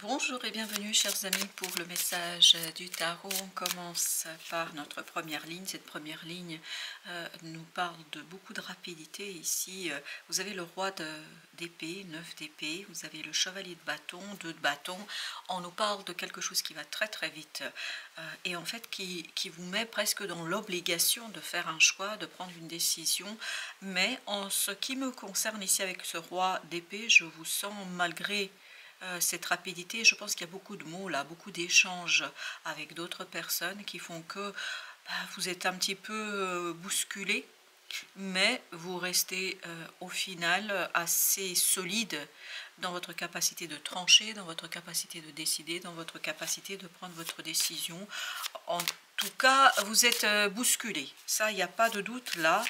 Bonjour et bienvenue chers amis pour le message du tarot. On commence par notre première ligne. Cette première ligne nous parle de beaucoup de rapidité. Ici, vous avez le roi d'épée, 9 d'épée, vous avez le chevalier de bâton, 2 de bâton. On nous parle de quelque chose qui va très très vite et en fait qui vous met presque dans l'obligation de faire un choix, de prendre une décision. Mais en ce qui me concerne ici avec ce roi d'épée, je vous sens malgré cette rapidité, je pense qu'il y a beaucoup de mots là, beaucoup d'échanges avec d'autres personnes qui font que vous êtes un petit peu bousculé, mais vous restez au final assez solide dans votre capacité de trancher, dans votre capacité de décider, dans votre capacité de prendre votre décision. En tout cas, vous êtes bousculé, ça, il n'y a pas de doute là,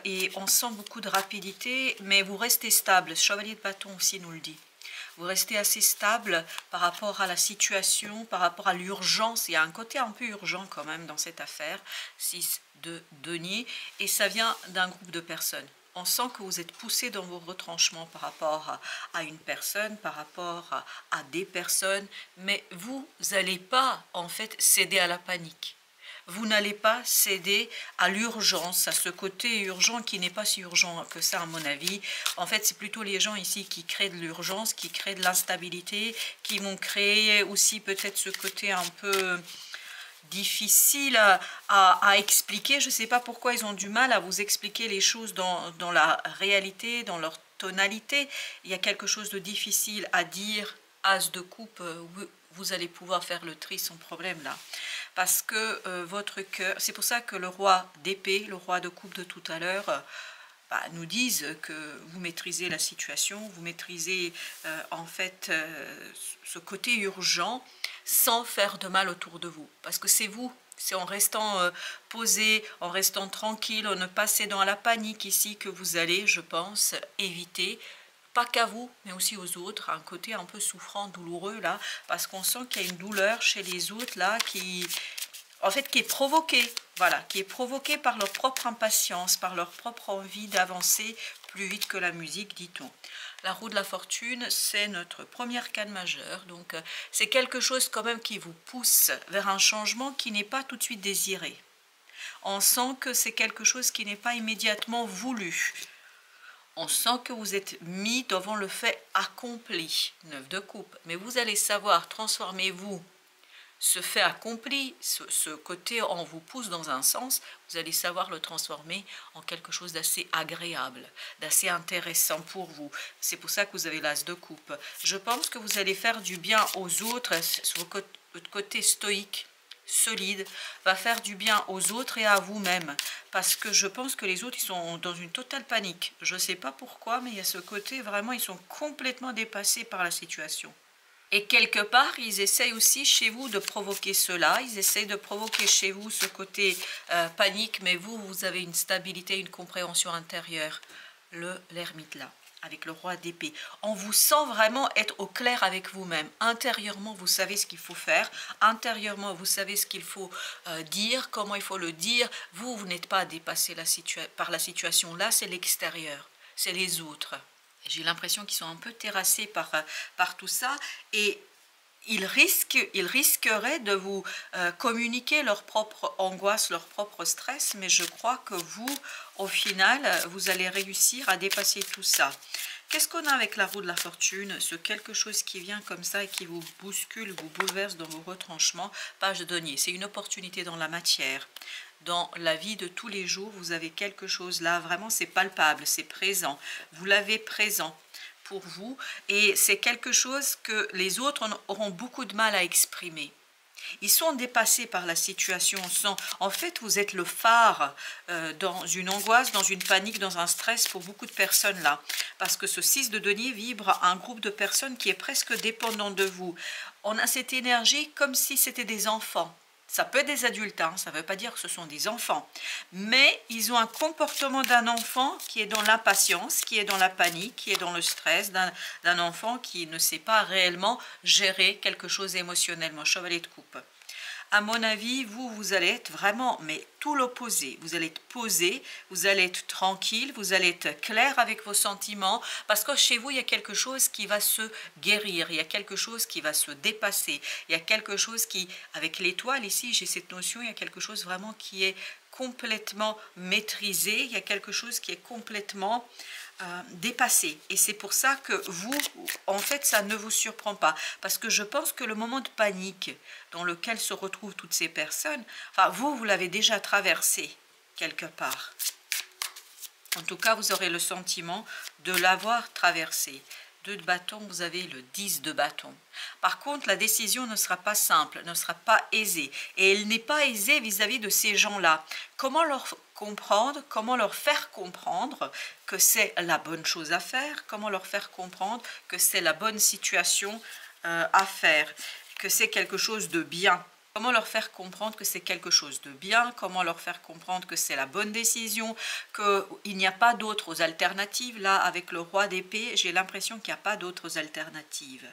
et on sent beaucoup de rapidité, mais vous restez stable. Chevalier de bâton aussi nous le dit. Vous restez assez stable par rapport à la situation, par rapport à l'urgence. Il y a un côté un peu urgent quand même dans cette affaire, 6 de denier, et ça vient d'un groupe de personnes. On sent que vous êtes poussé dans vos retranchements par rapport à une personne, par rapport à des personnes, mais vous n'allez pas en fait céder à la panique. Vous n'allez pas céder à l'urgence, à ce côté urgent qui n'est pas si urgent que ça à mon avis. En fait, c'est plutôt les gens ici qui créent de l'urgence, qui créent de l'instabilité, qui vont créer aussi peut-être ce côté un peu difficile à expliquer. Je ne sais pas pourquoi ils ont du mal à vous expliquer les choses dans la réalité, dans leur tonalité. Il y a quelque chose de difficile à dire. As de coupe, vous allez pouvoir faire le tri sans problème là. Parce que votre cœur, c'est pour ça que le roi d'épée, le roi de coupe de tout à l'heure, nous disent que vous maîtrisez la situation, vous maîtrisez en fait ce côté urgent sans faire de mal autour de vous. Parce que c'est vous, c'est en restant posé, en restant tranquille, en ne pas cédant à la panique ici que vous allez, je pense, éviter, pas qu'à vous, mais aussi aux autres, un côté un peu souffrant, douloureux là, parce qu'on sent qu'il y a une douleur chez les autres là qui est provoquée, voilà, qui est provoquée par leur propre impatience, par leur propre envie d'avancer plus vite que la musique, dit-on. La roue de la fortune, c'est notre premier arcane majeur, donc c'est quelque chose quand même qui vous pousse vers un changement qui n'est pas tout de suite désiré. On sent que c'est quelque chose qui n'est pas immédiatement voulu. On sent que vous êtes mis devant le fait accompli, 9 de coupe, mais vous allez savoir transformer vous ce fait accompli, ce côté on vous pousse dans un sens, vous allez savoir le transformer en quelque chose d'assez agréable, d'assez intéressant pour vous. C'est pour ça que vous avez l'as de coupe. Je pense que vous allez faire du bien aux autres, votre côté stoïque, solide, va faire du bien aux autres et à vous-même. Parce que je pense que les autres, ils sont dans une totale panique. Je ne sais pas pourquoi, mais il y a ce côté, vraiment, ils sont complètement dépassés par la situation. Et quelque part, ils essayent aussi chez vous de provoquer cela, ils essayent de provoquer chez vous ce côté panique, mais vous avez une stabilité, une compréhension intérieure, l'ermite là, avec le roi d'épée. On vous sent vraiment être au clair avec vous-même. Intérieurement, vous savez ce qu'il faut faire, intérieurement, vous savez ce qu'il faut dire, comment il faut le dire. Vous n'êtes pas dépassé par la situation, là c'est l'extérieur, c'est les autres. J'ai l'impression qu'ils sont un peu terrassés par tout ça et ils risqueraient de vous communiquer leur propre angoisse, leur propre stress, mais je crois que vous, au final, vous allez réussir à dépasser tout ça. Qu'est-ce qu'on a avec la roue de la fortune? Ce quelque chose qui vient comme ça et qui vous bouscule, vous bouleverse dans vos retranchements. Page de denier, c'est une opportunité dans la matière. Dans la vie de tous les jours, vous avez quelque chose là, vraiment c'est palpable, c'est présent. Vous l'avez présent pour vous et c'est quelque chose que les autres auront beaucoup de mal à exprimer. Ils sont dépassés par la situation. En fait, vous êtes le phare dans une angoisse, dans une panique, dans un stress pour beaucoup de personnes là. Parce que ce 6 de denier vibre à un groupe de personnes qui est presque dépendant de vous. On a cette énergie comme si c'était des enfants. Ça peut être des adultes, hein, ça ne veut pas dire que ce sont des enfants. Mais ils ont un comportement d'un enfant qui est dans l'impatience, qui est dans la panique, qui est dans le stress, d'un enfant qui ne sait pas réellement gérer quelque chose émotionnellement. Chevalier de coupe. À mon avis, vous allez être vraiment, mais tout l'opposé. Vous allez être posé, vous allez être tranquille, vous allez être clair avec vos sentiments, parce que chez vous, il y a quelque chose qui va se guérir, il y a quelque chose qui va se dépasser, il y a quelque chose qui, avec l'étoile ici, j'ai cette notion, il y a quelque chose vraiment qui est complètement maîtrisé, il y a quelque chose qui est complètement dépassé. Et c'est pour ça que vous, en fait, ça ne vous surprend pas. Parce que je pense que le moment de panique dans lequel se retrouvent toutes ces personnes, enfin, vous l'avez déjà traversé quelque part. En tout cas, vous aurez le sentiment de l'avoir traversé. 2 de bâton, vous avez le 10 de bâton. Par contre, la décision ne sera pas simple, ne sera pas aisée. Et elle n'est pas aisée vis-à-vis de ces gens-là. Comment leur comprendre, comment leur faire comprendre que c'est la bonne chose à faire, comment leur faire comprendre que c'est la bonne situation à faire, que c'est quelque chose de bien. Comment leur faire comprendre que c'est quelque chose de bien, comment leur faire comprendre que c'est la bonne décision, qu'il n'y a pas d'autres alternatives. Là, avec le roi d'épée, j'ai l'impression qu'il n'y a pas d'autres alternatives.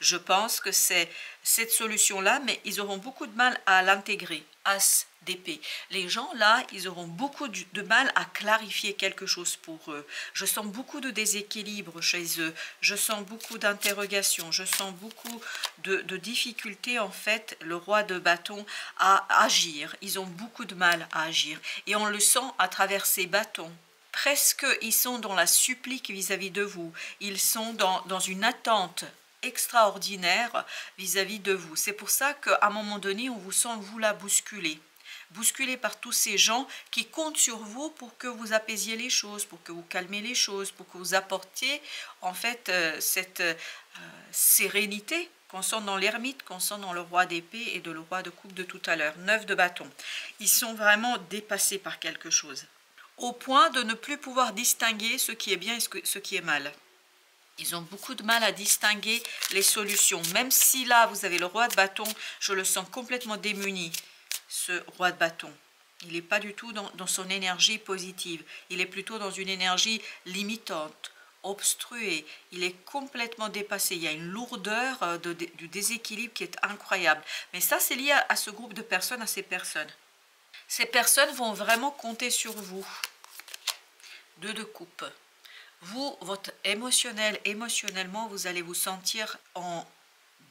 Je pense que c'est cette solution-là, mais ils auront beaucoup de mal à l'intégrer. As d'épée. Les gens là, ils auront beaucoup de mal à clarifier quelque chose pour eux. Je sens beaucoup de déséquilibre chez eux. Je sens beaucoup d'interrogations. Je sens beaucoup de difficultés en fait, le roi de bâton, à agir. Ils ont beaucoup de mal à agir. Et on le sent à travers ces bâtons. Presque, ils sont dans la supplique vis-à-vis de vous. Ils sont dans une attente extraordinaire vis-à-vis de vous. C'est pour ça qu'à un moment donné, on vous sent vous la bousculer. Bousculé par tous ces gens qui comptent sur vous pour que vous apaisiez les choses, pour que vous calmez les choses, pour que vous apportiez en fait cette sérénité qu'on sent dans l'ermite, qu'on sent dans le roi d'épée et de le roi de coupe de tout à l'heure. 9 de bâton. Ils sont vraiment dépassés par quelque chose, au point de ne plus pouvoir distinguer ce qui est bien et ce qui est mal. Ils ont beaucoup de mal à distinguer les solutions. Même si là, vous avez le roi de bâton, je le sens complètement démuni, ce roi de bâton. Il n'est pas du tout dans son énergie positive. Il est plutôt dans une énergie limitante, obstruée. Il est complètement dépassé. Il y a une lourdeur du déséquilibre qui est incroyable. Mais ça, c'est lié à ce groupe de personnes, à ces personnes. Ces personnes vont vraiment compter sur vous. 2 de coupe. Vous, votre émotionnellement, vous allez vous sentir en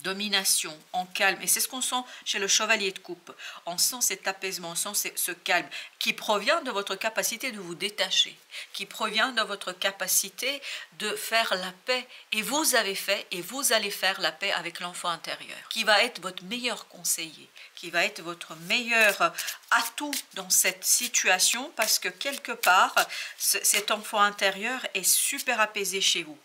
domination, en calme. Et c'est ce qu'on sent chez le chevalier de coupe. On sent cet apaisement, on sent ce calme qui provient de votre capacité de vous détacher, qui provient de votre capacité de faire la paix. Et vous avez fait et vous allez faire la paix avec l'enfant intérieur, qui va être votre meilleur conseiller, qui va être votre meilleur atout dans cette situation, parce que quelque part, cet enfant intérieur est super apaisé chez vous.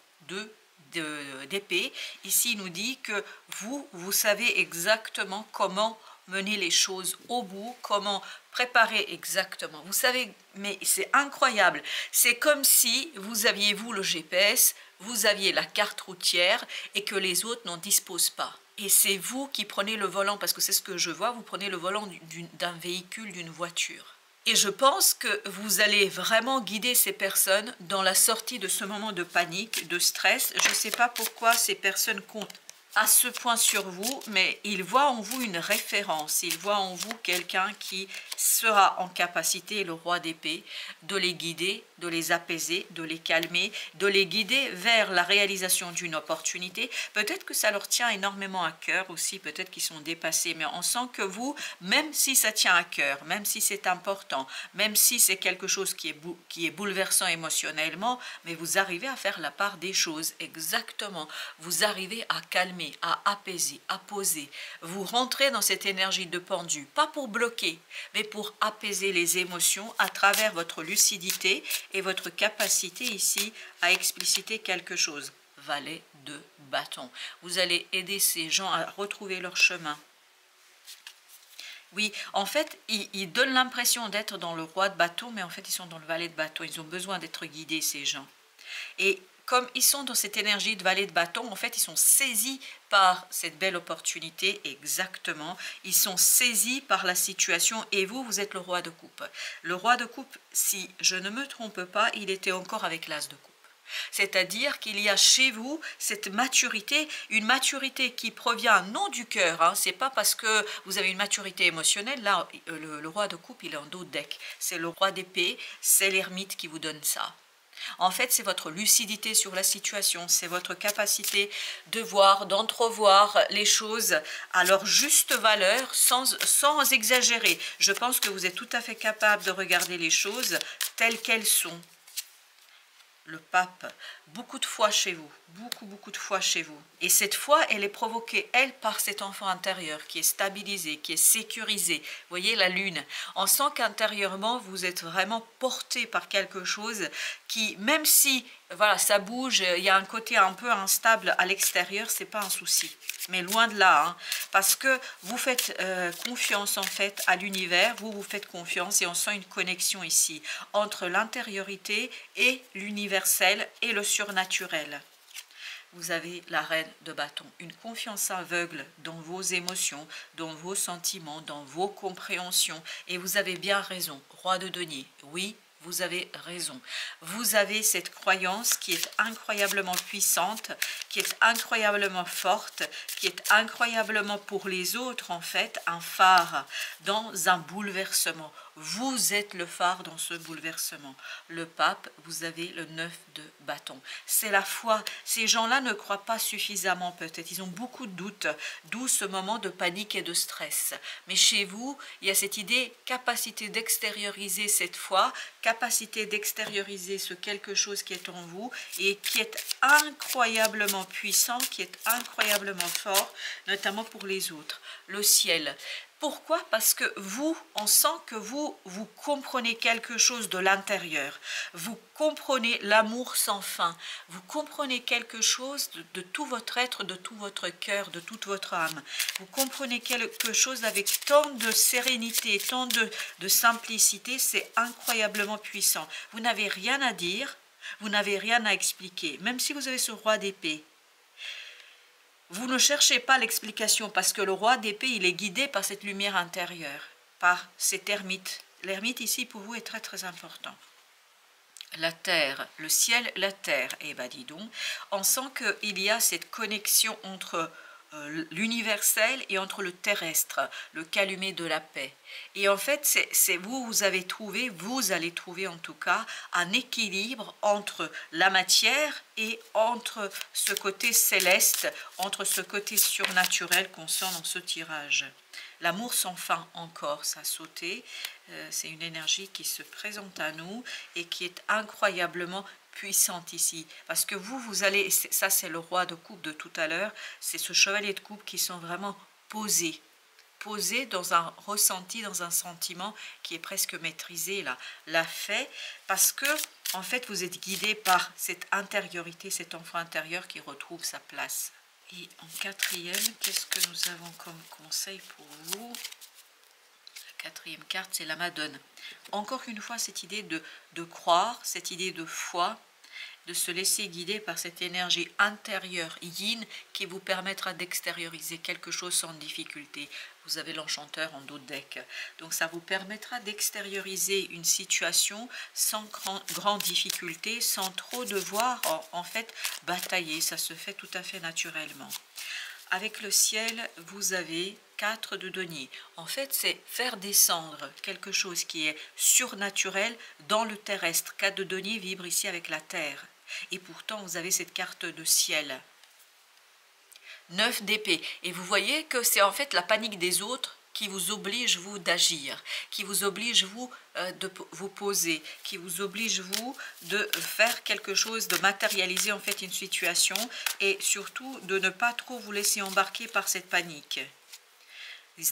D'épée, ici il nous dit que vous savez exactement comment mener les choses au bout, comment préparer exactement. Vous savez, mais c'est incroyable. C'est comme si vous aviez, vous, le GPS, vous aviez la carte routière et que les autres n'en disposent pas. Et c'est vous qui prenez le volant, parce que c'est ce que je vois, vous prenez le volant d'un véhicule, d'une voiture. Et je pense que vous allez vraiment guider ces personnes dans la sortie de ce moment de panique, de stress. Je ne sais pas pourquoi ces personnes comptent à ce point sur vous, mais ils voient en vous une référence. Ils voient en vous quelqu'un qui sera en capacité, le roi d'épée, de les guider, de les apaiser, de les calmer, de les guider vers la réalisation d'une opportunité. Peut-être que ça leur tient énormément à cœur aussi, peut-être qu'ils sont dépassés, mais on sent que vous, même si ça tient à cœur, même si c'est important, même si c'est quelque chose qui est bouleversant émotionnellement, mais vous arrivez à faire la part des choses exactement. Vous arrivez à calmer, à apaiser, à poser. Vous rentrez dans cette énergie de pendu, pas pour bloquer, mais pour apaiser les émotions à travers votre lucidité et votre capacité ici à expliciter quelque chose. Valet de bâton. Vous allez aider ces gens à retrouver leur chemin. Oui, en fait, ils donnent l'impression d'être dans le roi de bâton, mais en fait, ils sont dans le valet de bâton. Ils ont besoin d'être guidés, ces gens. Et comme ils sont dans cette énergie de valet de bâton, en fait, ils sont saisis par cette belle opportunité, exactement. Ils sont saisis par la situation, et vous êtes le roi de coupe. Le roi de coupe, si je ne me trompe pas, il était encore avec l'as de coupe. C'est-à-dire qu'il y a chez vous cette maturité, une maturité qui provient non du cœur, hein, c'est pas parce que vous avez une maturité émotionnelle, là le roi de coupe il est en dos de deck, c'est le roi d'épée, c'est l'ermite qui vous donne ça. En fait, c'est votre lucidité sur la situation, c'est votre capacité de voir, d'entrevoir les choses à leur juste valeur sans exagérer. Je pense que vous êtes tout à fait capable de regarder les choses telles qu'elles sont. Le pape, beaucoup de foi chez vous, beaucoup de foi chez vous. Et cette foi, elle est provoquée, elle, par cet enfant intérieur qui est stabilisé, qui est sécurisé. Vous voyez la lune, on sent qu'intérieurement, vous êtes vraiment porté par quelque chose qui, même si, voilà, ça bouge, il y a un côté un peu instable à l'extérieur, c'est pas un souci. Mais loin de là, hein, parce que vous faites confiance en fait à l'univers, vous faites confiance et on sent une connexion ici entre l'intériorité et l'universel et le surnaturel. Vous avez la reine de bâton, une confiance aveugle dans vos émotions, dans vos sentiments, dans vos compréhensions. Et vous avez bien raison, roi de denier, oui, vous avez raison. Vous avez cette croyance qui est incroyablement puissante, qui est incroyablement forte, qui est incroyablement pour les autres, en fait, un phare dans un bouleversement. Vous êtes le phare dans ce bouleversement. Le pape, vous avez le 9 de bâton. C'est la foi. Ces gens-là ne croient pas suffisamment peut-être. Ils ont beaucoup de doutes, d'où ce moment de panique et de stress. Mais chez vous, il y a cette idée, capacité d'extérioriser cette foi, capacité d'extérioriser ce quelque chose qui est en vous et qui est incroyablement puissant, qui est incroyablement fort, notamment pour les autres. Le ciel. Pourquoi? Parce que vous, on sent que vous comprenez quelque chose de l'intérieur. Vous comprenez l'amour sans fin. Vous comprenez quelque chose de tout votre être, de tout votre cœur, de toute votre âme. Vous comprenez quelque chose avec tant de sérénité, tant de simplicité. C'est incroyablement puissant. Vous n'avez rien à dire, vous n'avez rien à expliquer. Même si vous avez ce roi d'épée, vous ne cherchez pas l'explication parce que le roi d'épée, il est guidé par cette lumière intérieure, par cet ermite. L'ermite ici pour vous est très très important. La terre, le ciel, la terre. Eh bien dis donc, on sent qu'il y a cette connexion entre l'universel et entre le terrestre, le calumet de la paix. Et en fait, c'est vous allez trouver en tout cas un équilibre entre la matière et entre ce côté céleste, entre ce côté surnaturel qu'on sent dans ce tirage. L'amour sans fin encore, ça a sauté, c'est une énergie qui se présente à nous et qui est incroyablement puissante ici, parce que vous allez, ça c'est le roi de coupe de tout à l'heure, c'est ce chevalier de coupe qui sont vraiment posés dans un ressenti, dans un sentiment qui est presque maîtrisé, là, l'a fait, parce que en fait vous êtes guidé par cette intériorité, cet enfant intérieur qui retrouve sa place. Et en quatrième, qu'est-ce que nous avons comme conseil pour vous? La quatrième carte, c'est la Madone. Encore une fois, cette idée de croire, cette idée de foi, de se laisser guider par cette énergie intérieure yin qui vous permettra d'extérioriser quelque chose sans difficulté. Vous avez l'enchanteur en dos de deck. Donc ça vous permettra d'extérioriser une situation sans grande difficulté, sans trop devoir en fait batailler. Ça se fait tout à fait naturellement. Avec le ciel, vous avez 4 de denier. En fait, c'est faire descendre quelque chose qui est surnaturel dans le terrestre. 4 de denier vibre ici avec la terre. Et pourtant, vous avez cette carte de ciel. 9 d'épée. Et vous voyez que c'est en fait la panique des autres qui vous oblige, vous, d'agir, qui vous oblige, vous, de vous poser, qui vous oblige, vous, de faire quelque chose, de matérialiser en fait une situation et surtout de ne pas trop vous laisser embarquer par cette panique.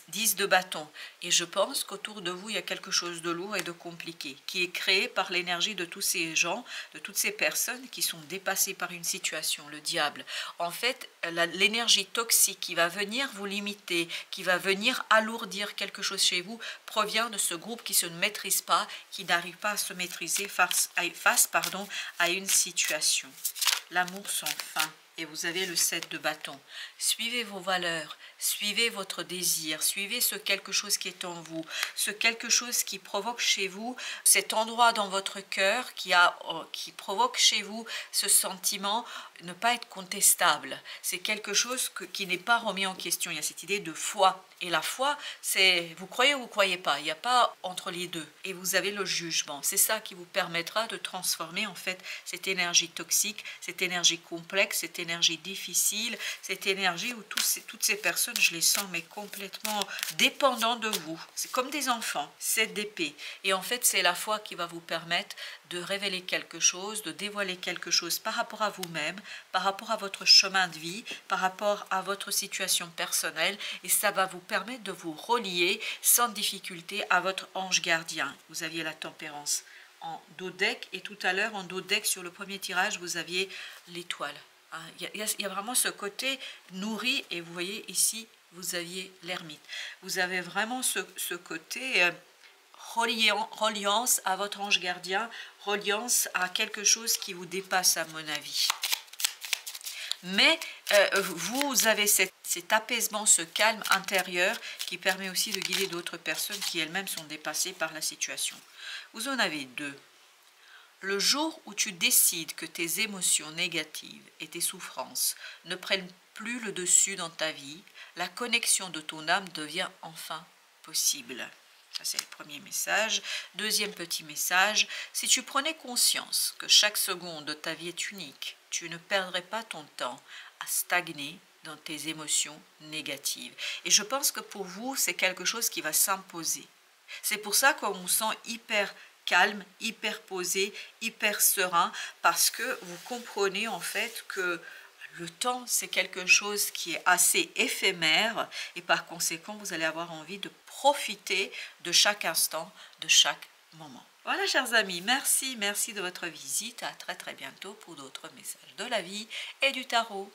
10 de bâton. Et je pense qu'autour de vous, il y a quelque chose de lourd et de compliqué, qui est créé par l'énergie de tous ces gens, de toutes ces personnes qui sont dépassées par une situation, le diable. En fait, l'énergie toxique qui va venir vous limiter, qui va venir alourdir quelque chose chez vous, provient de ce groupe qui se maîtrise pas, qui n'arrive pas à se maîtriser face à une situation. L'amour sans fin. Et vous avez le 7 de bâton. Suivez vos valeurs, suivez votre désir, suivez ce quelque chose qui est en vous, ce quelque chose qui provoque chez vous cet endroit dans votre cœur qui provoque chez vous ce sentiment ne pas être contestable. C'est quelque chose qui n'est pas remis en question. Il y a cette idée de foi. Et la foi, c'est vous croyez ou vous ne croyez pas. Il n'y a pas entre les deux. Et vous avez le jugement. C'est ça qui vous permettra de transformer en fait cette énergie toxique, cette énergie complexe, cette énergie difficile, cette énergie où toutes ces personnes, je les sens mais complètement dépendants de vous. C'est comme des enfants, 7 d'épée. Et en fait, c'est la foi qui va vous permettre de révéler quelque chose, de dévoiler quelque chose par rapport à vous-même, par rapport à votre chemin de vie, par rapport à votre situation personnelle, et ça va vous permettre de vous relier sans difficulté à votre ange gardien. Vous aviez la tempérance en dos deck, et tout à l'heure en dos deck sur le premier tirage vous aviez l'étoile. Il y a vraiment ce côté nourri, et vous voyez ici vous aviez l'ermite. Vous avez vraiment ce côté reliance à votre ange gardien, reliance à quelque chose qui vous dépasse à mon avis. Mais vous avez cet apaisement, ce calme intérieur qui permet aussi de guider d'autres personnes qui elles-mêmes sont dépassées par la situation. Vous en avez deux. Le jour où tu décides que tes émotions négatives et tes souffrances ne prennent plus le dessus dans ta vie, la connexion de ton âme devient enfin possible. Ça, c'est le premier message. Deuxième petit message, si tu prenais conscience que chaque seconde de ta vie est unique, tu ne perdrais pas ton temps à stagner dans tes émotions négatives. Et je pense que pour vous, c'est quelque chose qui va s'imposer. C'est pour ça qu'on se sent hyper calme, hyper posé, hyper serein, parce que vous comprenez en fait que le temps, c'est quelque chose qui est assez éphémère, et par conséquent, vous allez avoir envie de profiter de chaque instant, de chaque moment. Voilà, chers amis, merci de votre visite. À très bientôt pour d'autres messages de la vie et du tarot.